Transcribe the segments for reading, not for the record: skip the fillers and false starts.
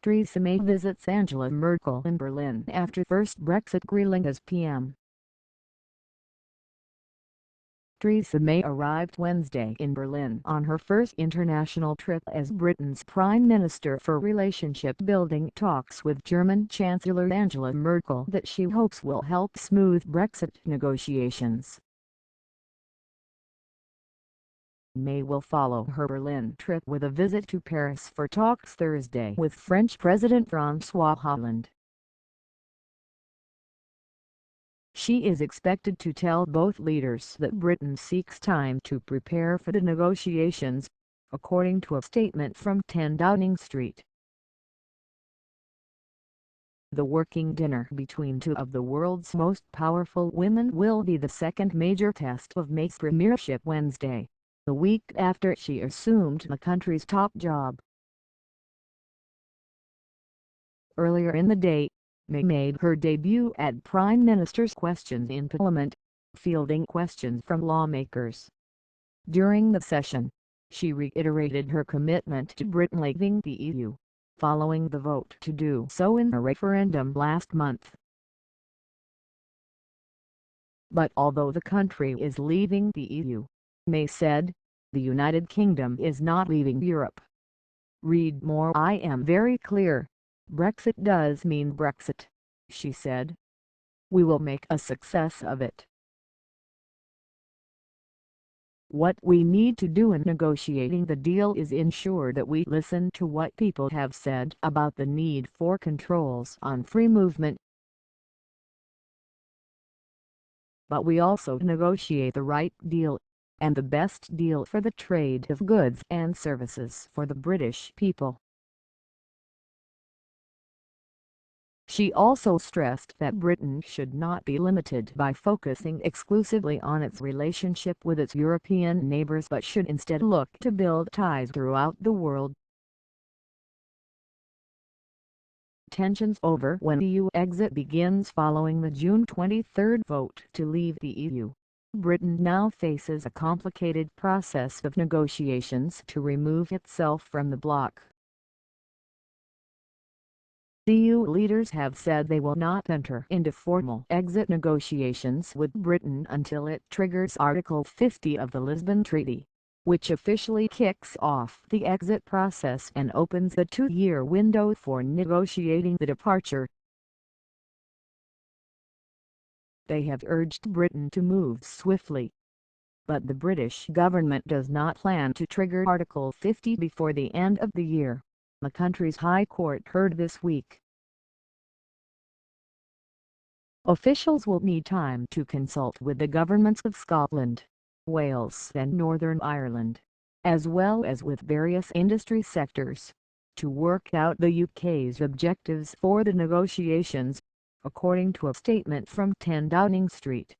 Theresa May visits Angela Merkel in Berlin after first Brexit grilling as PM. Theresa May arrived Wednesday in Berlin on her first international trip as Britain's Prime Minister for relationship-building talks with German Chancellor Angela Merkel that she hopes will help smooth Brexit negotiations. May will follow her Berlin trip with a visit to Paris for talks Thursday with French President Francois Hollande. She is expected to tell both leaders that Britain seeks time to prepare for the negotiations, according to a statement from 10 Downing Street. The working dinner between two of the world's most powerful women will be the second major test of May's premiership Wednesday, the week after she assumed the country's top job. Earlier in the day, May made her debut at Prime Minister's Questions in Parliament, fielding questions from lawmakers. During the session, she reiterated her commitment to Britain leaving the EU, following the vote to do so in a referendum last month. But although the country is leaving the EU, May said, the United Kingdom is not leaving Europe. Read more. I am very clear. Brexit does mean Brexit, she said. We will make a success of it. What we need to do in negotiating the deal is ensure that we listen to what people have said about the need for controls on free movement. But we also negotiate the right deal, and the best deal for the trade of goods and services for the British people. She also stressed that Britain should not be limited by focusing exclusively on its relationship with its European neighbours but should instead look to build ties throughout the world. Tensions over when EU exit begins following the June 23 vote to leave the EU. Britain now faces a complicated process of negotiations to remove itself from the bloc. EU leaders have said they will not enter into formal exit negotiations with Britain until it triggers Article 50 of the Lisbon Treaty, which officially kicks off the exit process and opens the 2-year window for negotiating the departure. They have urged Britain to move swiftly, but the British government does not plan to trigger Article 50 before the end of the year, the country's High Court heard this week. Officials will need time to consult with the governments of Scotland, Wales and Northern Ireland, as well as with various industry sectors, to work out the UK's objectives for the negotiations, according to a statement from 10 Downing Street.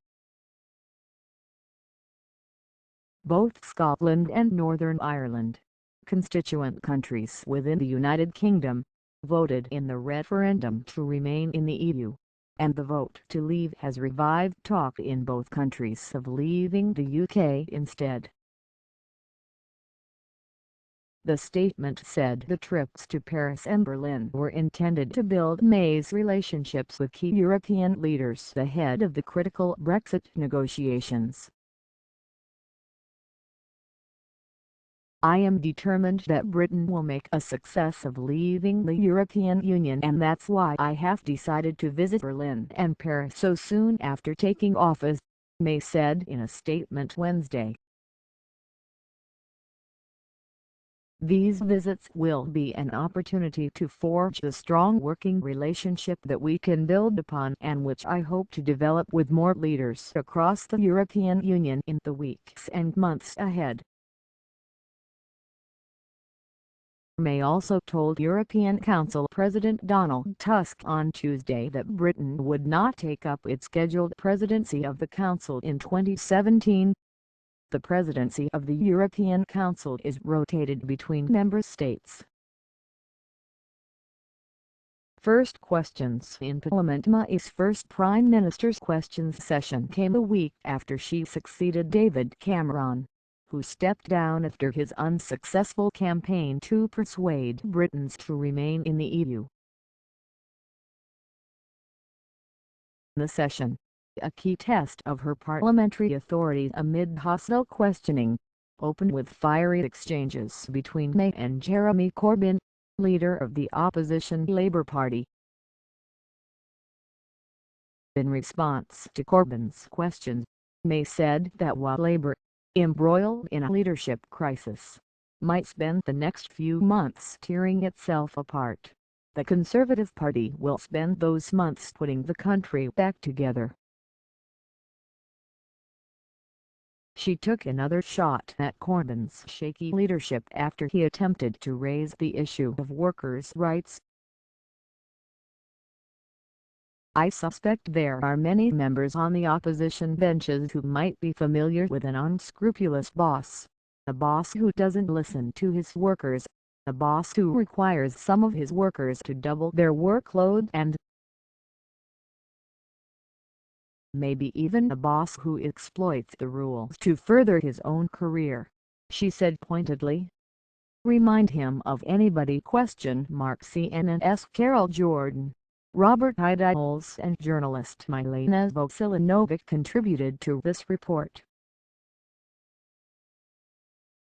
Both Scotland and Northern Ireland, constituent countries within the United Kingdom, voted in the referendum to remain in the EU, and the vote to leave has revived talk in both countries of leaving the UK instead. The statement said the trips to Paris and Berlin were intended to build May's relationships with key European leaders ahead of the critical Brexit negotiations. I am determined that Britain will make a success of leaving the European Union, and that's why I have decided to visit Berlin and Paris so soon after taking office, May said in a statement Wednesday. These visits will be an opportunity to forge a strong working relationship that we can build upon and which I hope to develop with more leaders across the European Union in the weeks and months ahead. May also told European Council President Donald Tusk on Tuesday that Britain would not take up its scheduled presidency of the Council in 2017. The presidency of the European Council is rotated between member states. First questions in ParliamentMay's first Prime Minister's Questions session came a week after she succeeded David Cameron, who stepped down after his unsuccessful campaign to persuade Britons to remain in the EU. The session, a key test of her parliamentary authority amid hostile questioning, opened with fiery exchanges between May and Jeremy Corbyn, leader of the opposition Labour Party. In response to Corbyn's questions, May said that while Labour, embroiled in a leadership crisis, might spend the next few months tearing itself apart, the Conservative Party will spend those months putting the country back together. She took another shot at Corbyn's shaky leadership after he attempted to raise the issue of workers' rights. "I suspect there are many members on the opposition benches who might be familiar with an unscrupulous boss, a boss who doesn't listen to his workers, a boss who requires some of his workers to double their workload and maybe even a boss who exploits the rules to further his own career," she said pointedly. "Remind him of anybody?" CNN's Carol Jordan, Robert Idiles and journalist Milena Vosilinovic contributed to this report.